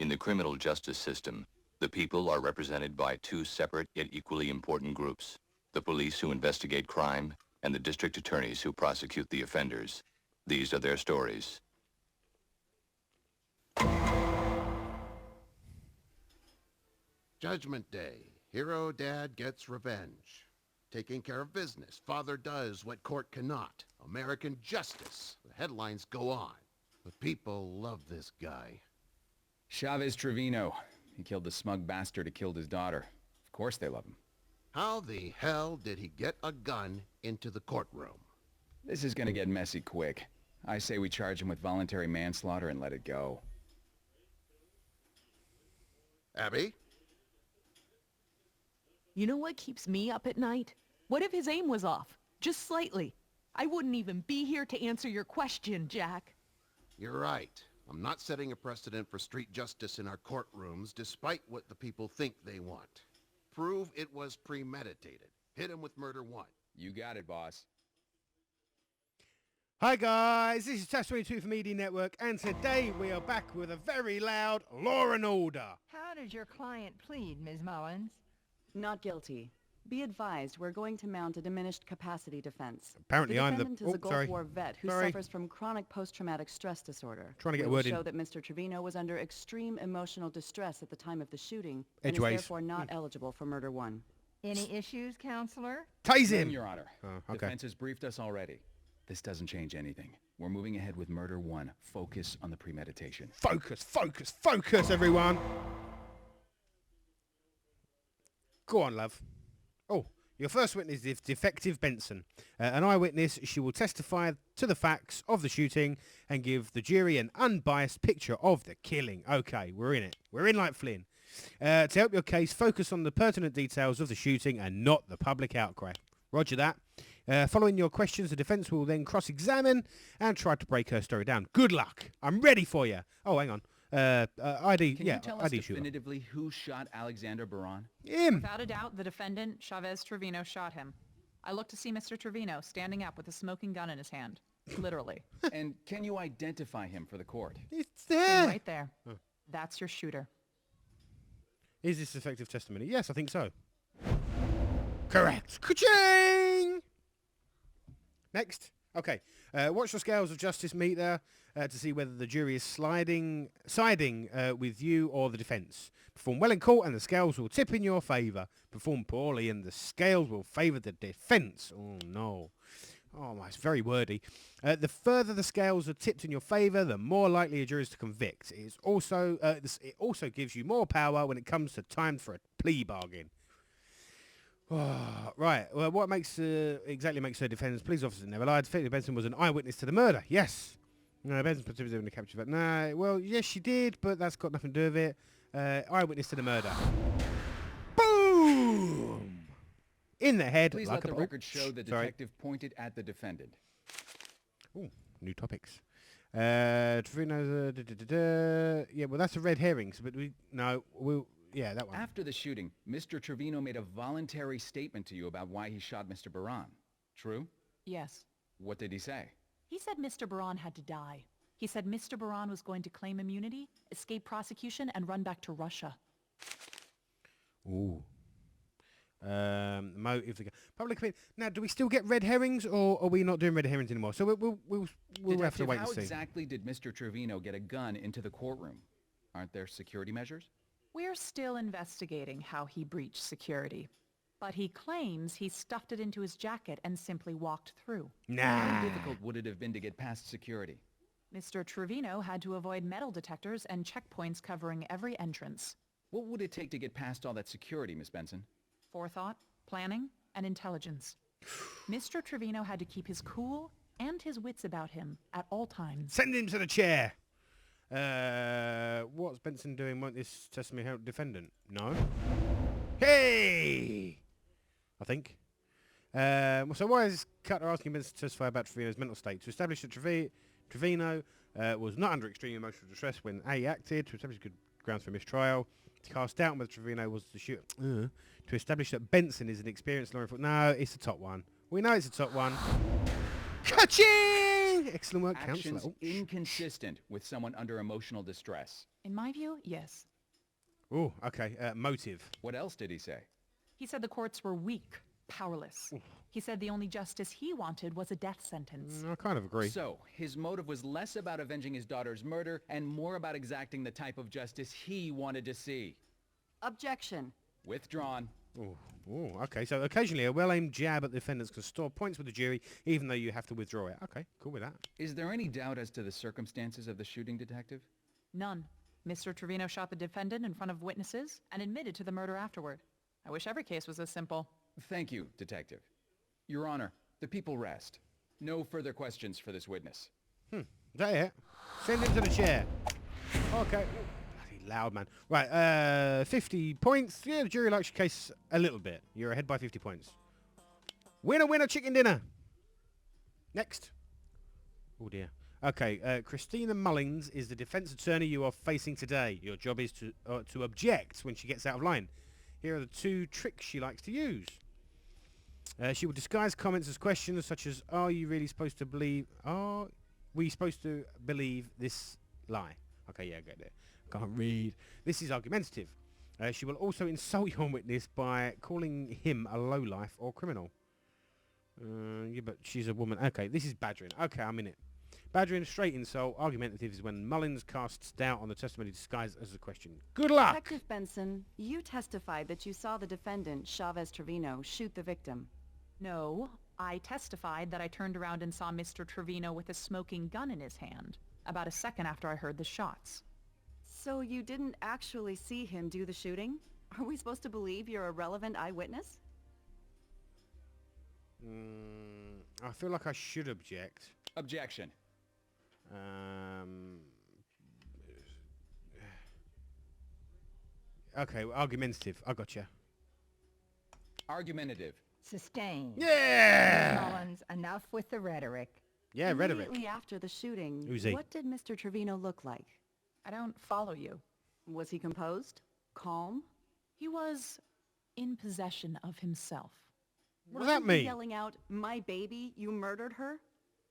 In the criminal justice system, the people are represented by two separate yet equally important groups: the police who investigate crime and the district attorneys who prosecute the offenders. These are their stories. Judgment Day. Hero dad gets revenge. Taking care of business. Father does what court cannot. American justice. The headlines go on. The people love this guy. Chavez Trevino. He killed the smug bastard who killed his daughter. Of course they love him. How the hell did he get a gun into the courtroom? This is gonna get messy quick. I say we charge him with voluntary manslaughter and let it go. Abby? You know what keeps me up at night? What if his aim was off? Just slightly. I wouldn't even be here to answer your question, Jack. You're right. I'm not setting a precedent for street justice in our courtrooms, despite what the people think they want. Prove it was premeditated. Hit him with murder one. You got it, boss. Hi guys, this is Task 22 for Media Network, and today we are back with a very loud Law and Order. How did your client plead, Ms. Mullins? Not guilty. Be advised, we're going to mount a diminished capacity defense. Apparently the I'm the... defendant is a Gulf War vet who suffers from chronic post-traumatic stress disorder. Trying to get a We will word in. show that Mr. Trevino was under extreme emotional distress at the time of the shooting and Edgeways. is therefore not eligible for murder one. Any issues, counselor? Tase None, him! Your Honor. Oh, okay. Defense has briefed us already. This doesn't change anything. We're moving ahead with murder one. Focus on the premeditation. Focus, focus, focus, everyone! Go on, love. Oh, your first witness is Detective Benson. An eyewitness, she will testify to the facts of the shooting and give the jury an unbiased picture of the killing. Okay, we're in it. We're in like Flynn. To help your case, focus on the pertinent details of the shooting and not the public outcry. Roger that. Following your questions, the defence will then cross-examine and try to break her story down. Good luck. I'm ready for you. Oh, hang on. ID, Can yeah, you tell us ID shooter. definitively who shot Alexander Baran? Him. Without a doubt, the defendant, Chavez Trevino, shot him. I looked to see Mr. Trevino standing up with a smoking gun in his hand. Literally. And can you identify him for the court? It's Him there. right there. That's your shooter. Is this effective testimony? Yes, I think so. Correct. Ka-ching! Next. Okay. Watch the scales of justice meter to see whether the jury is siding with you or the defence. Perform well in court and the scales will tip in your favour. Perform poorly and the scales will favour the defence. Oh, no. Oh, it's very wordy. The further the scales are tipped in your favour, the more likely a jury is to convict. It also gives you more power when it comes to time for a plea bargain. Oh, right. Well, what exactly makes her defendant's police officer never lied? Detective Benson was an eyewitness to the murder. Yes. No, Benson participated in the capture, but no. Well, yes, she did, but that's got nothing to do with it. Eyewitness to the murder. Boom! In the head. Please like let the a record show the detective pointed at the defendant. Ooh, new topics. Trevino's, yeah, well, that's a red herring. But yeah, that one. After the shooting, Mr. Trevino made a voluntary statement to you about why he shot Mr. Baran. True? Yes. What did he say? He said Mr. Baran had to die. He said Mr. Baran was going to claim immunity, escape prosecution, and run back to Russia. Ooh. Motive. Public opinion. Now, do we still get red herrings, or are we not doing red herrings anymore? So we'll have to wait and see. How exactly did Mr. Trevino get a gun into the courtroom? Aren't there security measures? We're still investigating how he breached security. But he claims he stuffed it into his jacket and simply walked through. How difficult would it have been to get past security? Mr. Trevino had to avoid metal detectors and checkpoints covering every entrance. What would it take to get past all that security, Miss Benson? Forethought, planning, and intelligence. Mr. Trevino had to keep his cool and his wits about him at all times. Send him to the chair. What's Benson doing? Won't this testimony help defendant? No. Hey! I think. So why is Cutter asking Benson to testify about Trevino's mental state? To establish that Trevino was not under extreme emotional distress when A acted, to establish good grounds for mistrial, to cast doubt on whether Trevino was the shooter, to establish that Benson is an experienced law enforcement. No, it's the top one. We know it's the top one. Ka-ching! Excellent work, Actions counsellor. inconsistent with someone under emotional distress. In my view, yes. Oh, okay. Motive. What else did he say? He said the courts were weak, powerless. He said the only justice he wanted was a death sentence. I kind of agree. So, his motive was less about avenging his daughter's murder and more about exacting the type of justice he wanted to see. Objection. Withdrawn. Oh, okay. So occasionally a well-aimed jab at the defendants can store points with the jury, even though you have to withdraw it. Okay, cool with that. Is there any doubt as to the circumstances of the shooting, Detective? None. Mr. Trevino shot the defendant in front of witnesses and admitted to the murder afterward. I wish every case was as simple. Thank you, Detective. Your Honor, the people rest. No further questions for this witness. Is that it? Send him to the chair. Okay. Bloody loud, man. Right, 50 points. Yeah, the jury likes your case a little bit. You're ahead by 50 points. Winner, winner, chicken dinner. Next. Oh, dear. Okay, Christina Mullins is the defense attorney you are facing today. Your job is to object when she gets out of line. Here are the 2 tricks she likes to use. She will disguise comments as questions such as, are we supposed to believe this lie? Okay, yeah, I get it. Can't read. This is argumentative. She will also insult your witness by calling him a lowlife or criminal. Yeah, but she's a woman. Okay, this is badgering. Okay, I'm in it. Badgering, straight insult. Argumentative is when Mullins casts doubt on the testimony disguised as a question. Good luck! Detective Benson, you testified that you saw the defendant, Chavez Trevino, shoot the victim. No, I testified that I turned around and saw Mr. Trevino with a smoking gun in his hand, about a second after I heard the shots. So you didn't actually see him do the shooting? Are we supposed to believe you're a relevant eyewitness? I feel like I should object. Objection. Okay, argumentative. I gotcha. Argumentative. Sustained. Yeah! Mullins, enough with the rhetoric. Yeah, rhetoric. Immediately after the shooting, Who's he? what did Mr. Trevino look like? I don't follow you. Was he composed? Calm? He was in possession of himself. What does that Wasn't he mean? yelling out, "My baby, you murdered her"?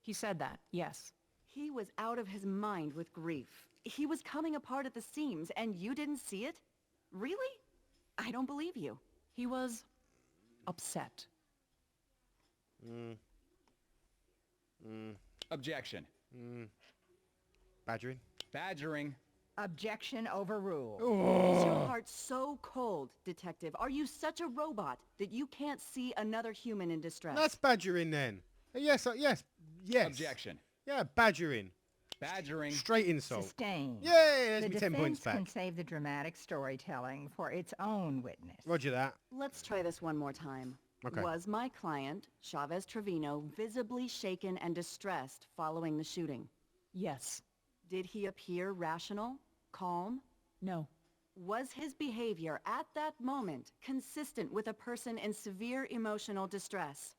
He said that, yes. He was out of his mind with grief. He was coming apart at the seams, and you didn't see it? Really? I don't believe you. He was upset. Objection. Badgering. Badgering. Objection overruled. Is your heart so cold, Detective? Are you such a robot that you can't see another human in distress? That's badgering then. Yes. Objection. Yeah, badgering. Badgering. Straight insult. Sustained. Yay, there's The me 10 points defense can back. save the dramatic storytelling for its own witness. Roger that. Let's try this one more time. Okay. Was my client, Chavez Trevino, visibly shaken and distressed following the shooting? Yes. Did he appear rational, calm? No. Was his behavior at that moment consistent with a person in severe emotional distress?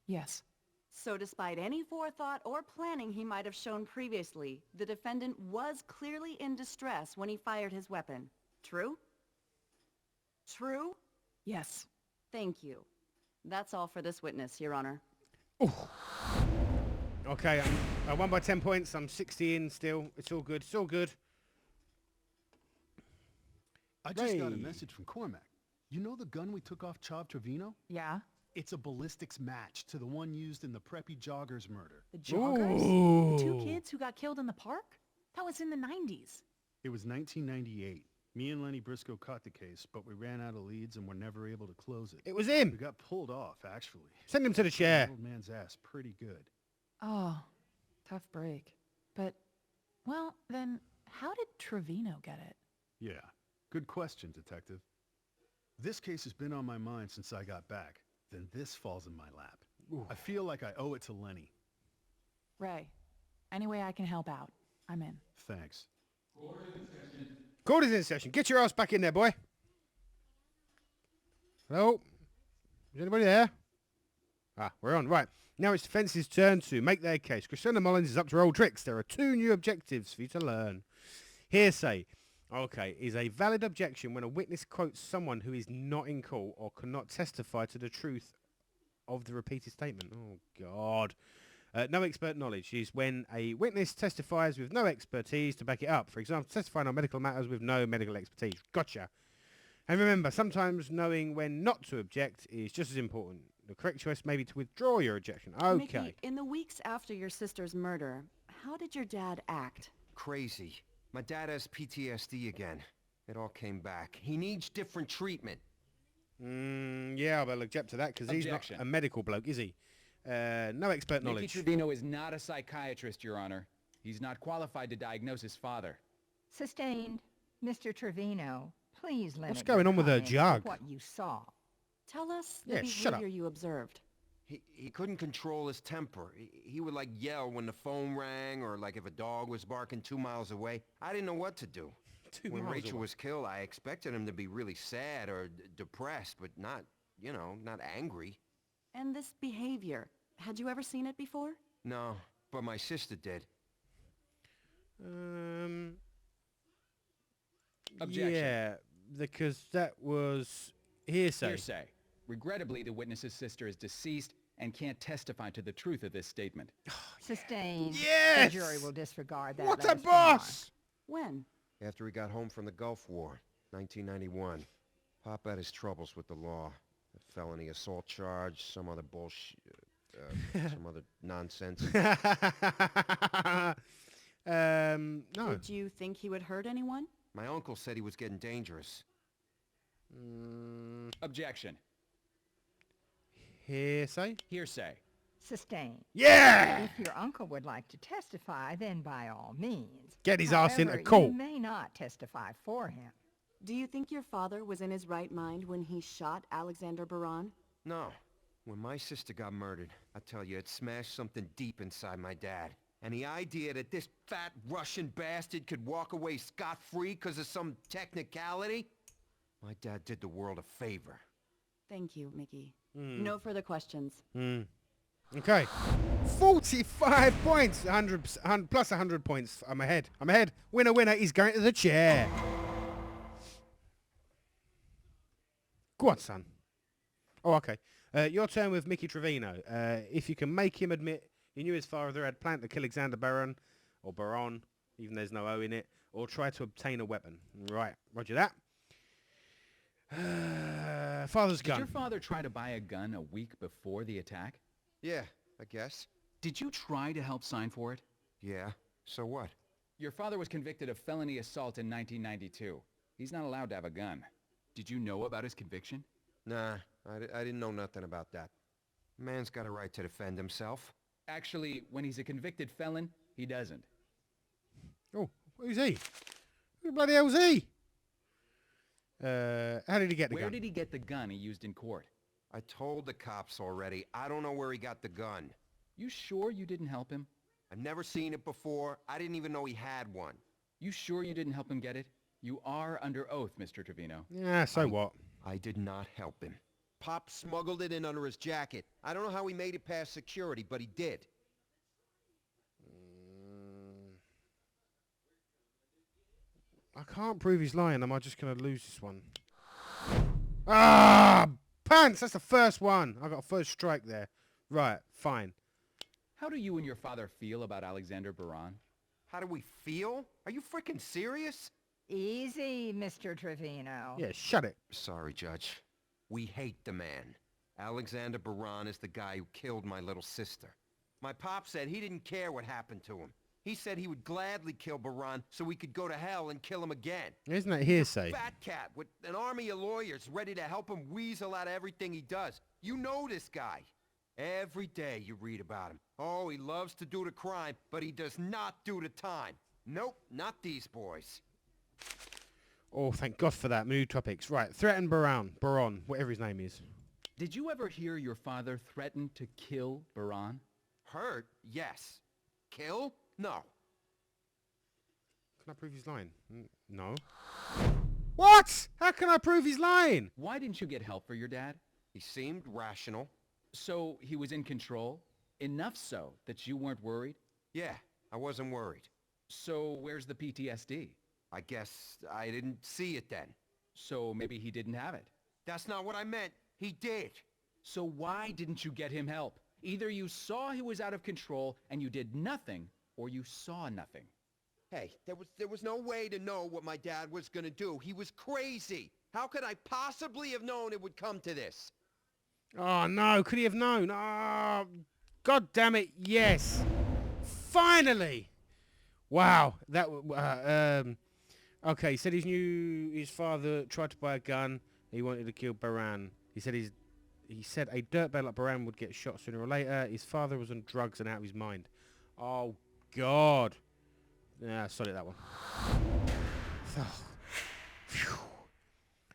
Yes. So despite any forethought or planning he might have shown previously, the defendant was clearly in distress when he fired his weapon. True? True? Yes. Thank you. That's all for this witness, Your Honor. Okay, I won by 10 points. I'm 60 in still. It's all good. It's all good. I just got a Ray. message from Cormac. You know the gun we took off Chav Trevino? Yeah? It's a ballistics match to the one used in the preppy joggers murder. The joggers? Ooh. The 2 kids who got killed in the park? That was in the 90s. It was 1998. Me and Lenny Briscoe caught the case, but we ran out of leads and were never able to close it. It was We him. got pulled off, actually. Send him to the chair. Old man's ass pretty good. Oh, tough break. But, well, then how did Trevino get it? Yeah, good question, Detective. This case has been on my mind since I got back. Then this falls in my lap. I feel like I owe it to Lenny. Ray, any way I can help out, I'm in. Thanks. Court is in session. Get your ass back in there, boy. Hello? Is anybody there? Ah, we're on. Right. Now it's defence's turn to make their case. Christina Mullins is up to her old tricks. There are 2 new objectives for you to learn. Hearsay. Okay, is a valid objection when a witness quotes someone who is not in court or cannot testify to the truth of the repeated statement. Oh, God. No expert knowledge is when a witness testifies with no expertise to back it up. For example, testifying on medical matters with no medical expertise. Gotcha. And remember, sometimes knowing when not to object is just as important. The correct choice may be to withdraw your objection. Okay. Mickey, in the weeks after your sister's murder, how did your dad act? Crazy. My dad has PTSD again. It all came back. He needs different treatment. Yeah, I'll object to that because he's not Objection. a medical bloke, is he? No expert Mickey knowledge. Trevino is not a psychiatrist, Your Honor. He's not qualified to diagnose his father. Sustained. Mr. Trevino, please limit What's going your on with her comments to jug? what you saw. Tell us the Yeah, shut up. behavior you observed. He couldn't control his temper. He would like yell when the phone rang or like if a dog was barking 2 miles away. I didn't know what to do. 2 When miles Rachel away. was killed, I expected him to be really sad or depressed, but not, not angry. And this behavior, had you ever seen it before? No, but my sister did. Objection. Yeah, because that was hearsay. Hearsay. Regrettably, the witness's sister is deceased and can't testify to the truth of this statement. Sustained. Yes! The jury will disregard that. What Let a us go on. boss! When? After he got home from the Gulf War, 1991. Pop had his troubles with the law. A felony assault charge, some other bullshit, some other nonsense. No. Did you think he would hurt anyone? My uncle said he was getting dangerous. Objection. Hearsay? Hearsay. Sustained. Yeah! If your uncle would like to testify, then by all means. Get his ass into However, court. You may not testify for him. Do you think your father was in his right mind when he shot Alexander Baran? No. When my sister got murdered, I tell you, it smashed something deep inside my dad. And the idea that this fat Russian bastard could walk away scot-free because of some technicality? My dad did the world a favor. Thank you, Mickey. No further questions. Okay. 45 points. 100 plus 100 points. I'm ahead. I'm ahead. Winner, winner. He's going to the chair. Go on, son. Oh, okay. Your turn with Mickey Trevino. If you can make him admit he knew his father had planned to kill Alexander Baron, or Baron, even though there's no O in it, or try to obtain a weapon. Right. Roger that. Father's Did gun. your father try to buy a gun a week before the attack? Yeah, I guess. Did you try to help sign for it? Yeah, so what? Your father was convicted of felony assault in 1992. He's not allowed to have a gun. Did you know about his conviction? Nah, I didn't know nothing about that. Man's got a right to defend himself. Actually, when he's a convicted felon, he doesn't. Oh, who's he? Who the bloody hell's he? How did he get the Where gun? did he get the gun he used in court? I told the cops already. I don't know where he got the gun. You sure you didn't help him? I've never seen it before. I didn't even know he had one. You sure you didn't help him get it? You are under oath, Mr. Trevino. Yeah, so what? I did not help him. Pop smuggled it in under his jacket. I don't know how he made it past security, but he did. I can't prove he's lying. Am I just going to lose this one? Ah, pants! That's the first one. I got a first strike there. Right, fine. How do you and your father feel about Alexander Baran? How do we feel? Are you freaking serious? Easy, Mr. Trevino. Yeah, shut it. Sorry, Judge. We hate the man. Alexander Baran is the guy who killed my little sister. My pop said he didn't care what happened to him. He said he would gladly kill Baran so we could go to hell and kill him again. Isn't that hearsay? Fat cat with an army of lawyers ready to help him weasel out of everything he does. You know this guy. Every day you read about him. Oh, he loves to do the crime, but he does not do the time. Nope, not these boys. Oh, thank God for that. New topics. Right, threaten Baron, whatever his name is. Did you ever hear your father threaten to kill Baran? Hurt? Yes. Kill? No. Can I prove he's lying? No. What? How can I prove he's lying? Why didn't you get help for your dad? He seemed rational. So he was in control? Enough so that you weren't worried? Yeah, I wasn't worried. So where's the PTSD? I guess I didn't see it then. So maybe he didn't have it. That's not what I meant. He did. So why didn't you get him help? Either you saw he was out of control and you did nothing, or you saw nothing. Hey, there was no way to know what my dad was gonna do. He was crazy. How could I possibly have known it would come to this? Oh, no. Could he have known? Oh, God damn it. Yes. Finally. Wow. Okay, he said he knew his father tried to buy a gun. He wanted to kill Baran. He said a dirtbag like Baran would get shot sooner or later. His father was on drugs and out of his mind. Oh, God. Yeah, sorry, that one. Phew.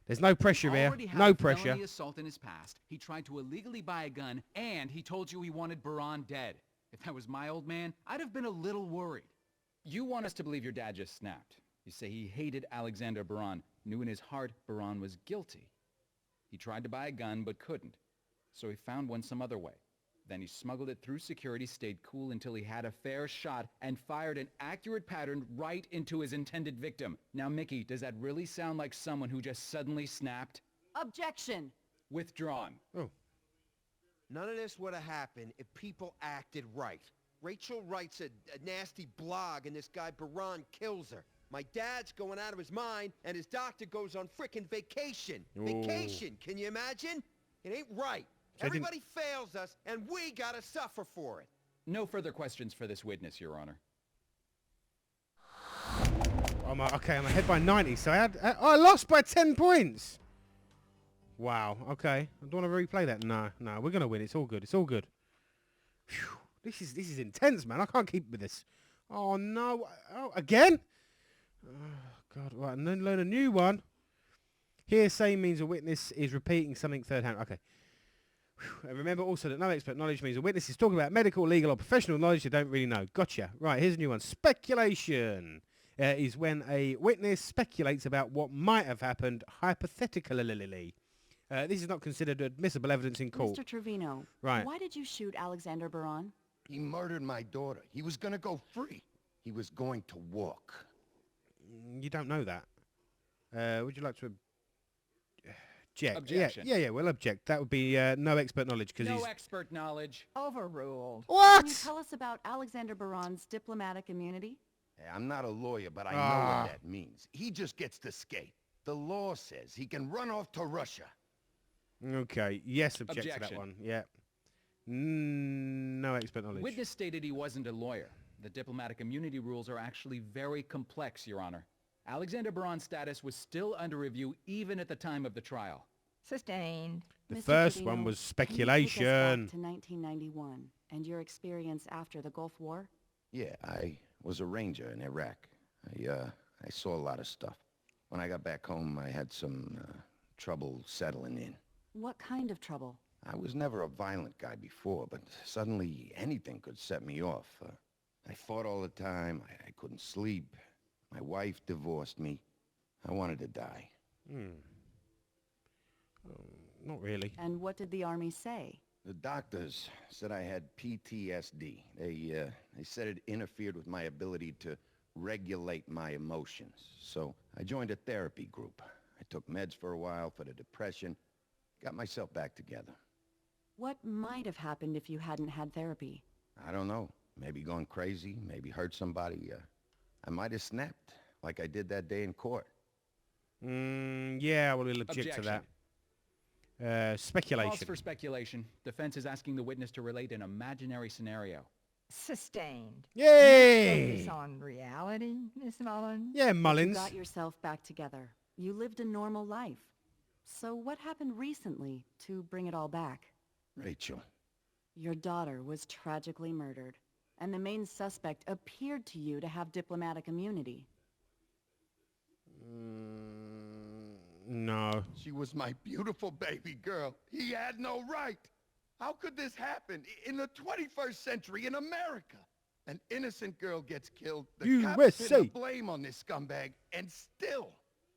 There's no pressure here. Already had No a pressure. felony assault in his past. He tried to illegally buy a gun, and he told you he wanted Baran dead. If that was my old man, I'd have been a little worried. You want us to believe your dad just snapped. You say he hated Alexander Baran, knew in his heart Baran was guilty. He tried to buy a gun, but couldn't. So he found one some other way. Then he smuggled it through security, stayed cool until he had a fair shot, and fired an accurate pattern right into his intended victim. Now, Mickey, does that really sound like someone who just suddenly snapped? Objection! Withdrawn. Oh. None of this would have happened if people acted right. Rachel writes a nasty blog and this guy Baran kills her. My dad's going out of his mind and his doctor goes on frickin' vacation. Ooh. Vacation, can you imagine? It ain't right. So Everybody fails us and we gotta suffer for it. No further questions for this witness, Your Honor. I'm ahead by 90, so I lost by 10 points. Wow, okay. I don't want to replay that. No, we're going to win. It's all good. It's all good. Phew. This is intense, man. I can't keep with this. Oh, no. Oh, again? Oh, God. Right, and then learn a new one. Hearsay means a witness is repeating something third hand. Okay. Whew. And remember also that no expert knowledge means a witness is talking about medical, legal, or professional knowledge they don't really know. Gotcha. Right, here's a new one. Speculation is when a witness speculates about what might have happened hypothetically. This is not considered admissible evidence in court. Mr. Trevino, Right. why did you shoot Alexander Baran? He murdered my daughter. He was gonna go free. He was going to walk. You don't know that. Would you like to object? Objection. Yeah, we'll object. That would be no expert knowledge because No he's... expert knowledge. Overruled. Can you What? tell us about Alexander Baran's diplomatic immunity? Hey, I'm not a lawyer, but I know Ah. what that means. He just gets to skate. The law says he can run off to Russia. Okay, yes, object to that Objection. one. Yeah. No expert knowledge. Witness stated he wasn't a lawyer. The diplomatic immunity rules are actually very complex, Your Honor. Alexander Baran's status was still under review even at the time of the trial. Sustained. The Mr. first Trevino, one was can you take us speculation. back to 1991 and your experience after the Gulf War? Yeah, I was a ranger in Iraq. I saw a lot of stuff. When I got back home, I had some trouble settling in. What kind of trouble? I was never a violent guy before, but suddenly anything could set me off. I fought all the time. I couldn't sleep. My wife divorced me. I wanted to die. Not really. And what did the Army say? The doctors said I had PTSD. They said it interfered with my ability to regulate my emotions. So I joined a therapy group. I took meds for a while for the depression. Got myself back together. What might have happened if you hadn't had therapy? I don't know. Maybe gone crazy, maybe hurt somebody. I might have snapped, like I did that day in court. Yeah, well, we'll object to Objection. that. Speculation. Calls for speculation. Defense is asking the witness to relate an imaginary scenario. Sustained. Yay! Focus on reality, Miss Mullins. Yeah, You Mullins. got yourself back together. You lived a normal life. So what happened recently to bring it all back? Rachel. Your daughter was tragically murdered, and the main suspect appeared to you to have diplomatic immunity. No. She was my beautiful baby girl. He had no right. How could this happen in the 21st century in America? An innocent girl gets killed. The cops pin the blame on this scumbag, and still,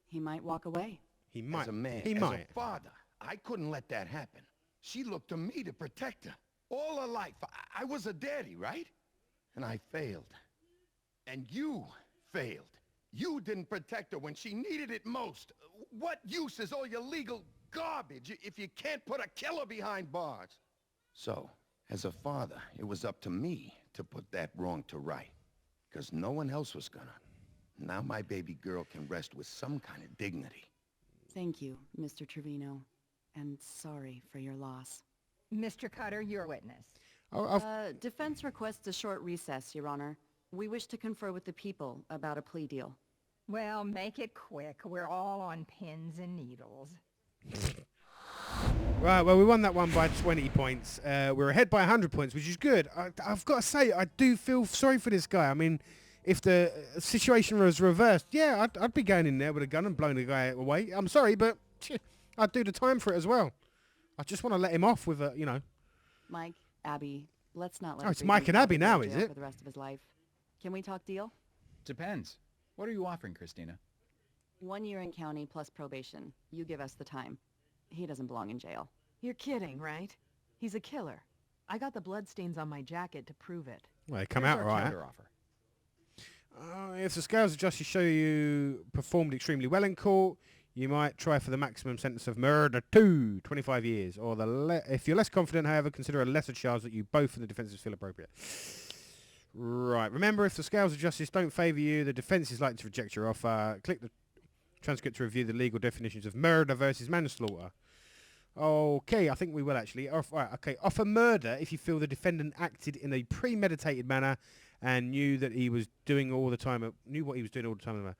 He might walk away. He might. as a man, He as might. a father, I couldn't let that happen. She looked to me to protect her. All her life, I was a daddy, right? And I failed. And you failed. You didn't protect her when she needed it most. What use is all your legal garbage if you can't put a killer behind bars? So, As a father, it was up to me to put that wrong to right. Because no one else was gonna. Now my baby girl can rest with some kind of dignity. Thank you, Mr. Trevino. And sorry for your loss. Mr. Cutter, your witness. Defense requests a short recess, Your Honor. We wish to confer with the people about a plea deal. Well, make it quick. We're all on pins and needles. Right, well, we won that one by 20 points. We're ahead by 100 points, which is good. I've got to say, I do feel sorry for this guy. I mean, if the situation was reversed, yeah, I'd be going in there with a gun and blowing the guy away. I'm sorry, but I'd do the time for it as well. I just want to let him off with a, you know. Mike, Abby, let's not let it's Mike and Abby now, is it? For the rest of his life. Can we talk deal? Depends. What are you offering, Christina? 1 year in county plus probation. You give us the time. He doesn't belong in jail. You're kidding, right? He's a killer. I got the bloodstains on my jacket to prove it. Well, they come Here's out our right. counteroffer. If the scales of justice show you performed extremely well in court, you might try for the maximum sentence of murder 25 years. Or if you're less confident, however, consider a lesser charge that you both and the defences feel appropriate. Right. Remember, if the scales of justice don't favour you, the defence is likely to reject your offer. Click the transcript to review the legal definitions of murder versus manslaughter. Okay, I think we will actually. Right, okay, offer murder if you feel the defendant acted in a premeditated manner and knew that he was doing all the time. Knew what he was doing all the time.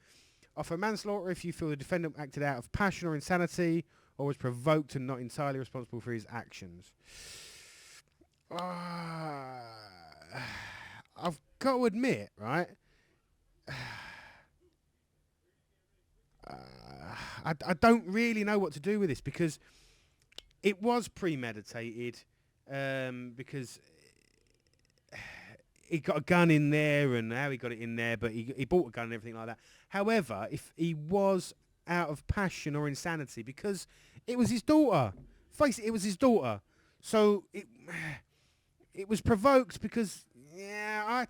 Offer manslaughter if you feel the defendant acted out of passion or insanity or was provoked and not entirely responsible for his actions. I've got to admit, right? I don't really know what to do with this because it was premeditated. Because he got a gun in there and how he got it in there, but he bought a gun and everything like that. However, if he was out of passion or insanity, because it was his daughter. Face it, it was his daughter. So it was provoked because, yeah,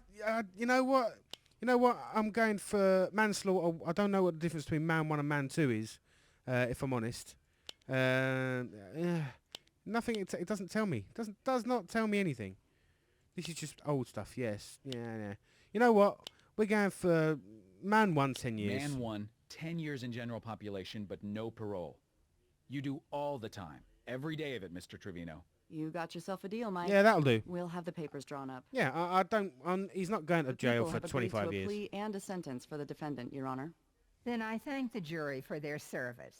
you know what? I'm going for manslaughter. I don't know what the difference between man 1 and man 2 is, if I'm honest. Nothing. It doesn't tell me. Does not tell me anything. This is just old stuff. Yes. Yeah. You know what? We're going for man 1, 10 years. Man 1, 10 years in general population, but no parole. You do all the time. Every day of it, Mr. Trevino. You got yourself a deal, Mike. Yeah, that'll do. We'll have the papers drawn up. Yeah, I don't. He's not going to jail for 25 years. A plea and a sentence for the defendant, Your Honor. Then I thank the jury for their service.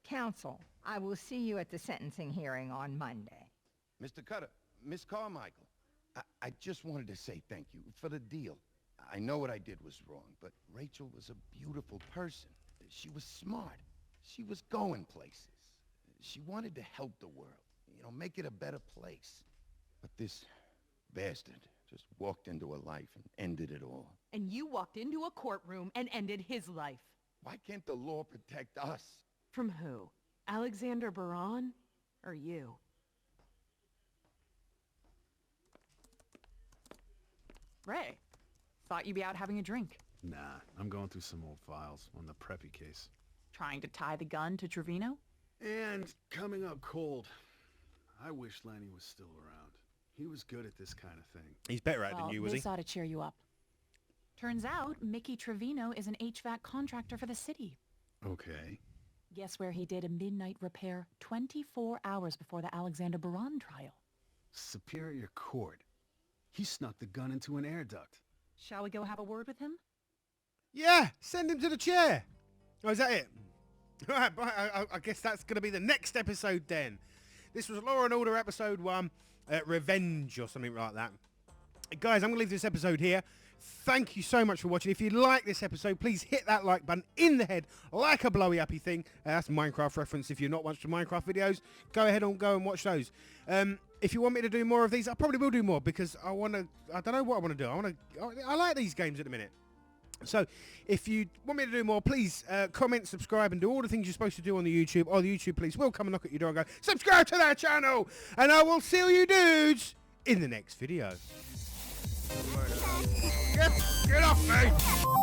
Counsel, I will see you at the sentencing hearing on Monday. Mr. Cutter, Miss Carmichael, I just wanted to say thank you for the deal. I know what I did was wrong, but Rachel was a beautiful person. She was smart. She was going places. She wanted to help the world, make it a better place. But this bastard just walked into her life and ended it all. And you walked into a courtroom and ended his life. Why can't the law protect us? From who? Alexander Baran? Or you? Ray, thought you'd be out having a drink. Nah, I'm going through some old files on the Preppy case. Trying to tie the gun to Trevino? And coming up cold. I wish Lanny was still around. He was good at this kind of thing. He's better at it than you, was he? This ought to cheer you up. Turns out Mickey Trevino is an HVAC contractor for the city. Okay. Guess where he did a midnight repair 24 hours before the Alexander Baran trial? Superior Court. He snuck the gun into an air duct. Shall we go have a word with him? Yeah, send him to the chair. Oh, is that it? Right, I guess that's going to be the next episode then. This was Law & Order episode 1, Revenge or something like that. Guys, I'm going to leave this episode here. Thank you so much for watching. If you like this episode, please hit that like button in the head like a blowy uppy thing. That's a Minecraft reference. If you're not watching Minecraft videos, go ahead and go and watch those. If you want me to do more of these, I probably will do more because I don't know what I want to do. I like these games at the minute. So if you want me to do more, please comment, subscribe, and do all the things you're supposed to do on the YouTube. Or the YouTube police will come and knock at your door and go, subscribe to that channel. And I will see you dudes in the next video. Get off me!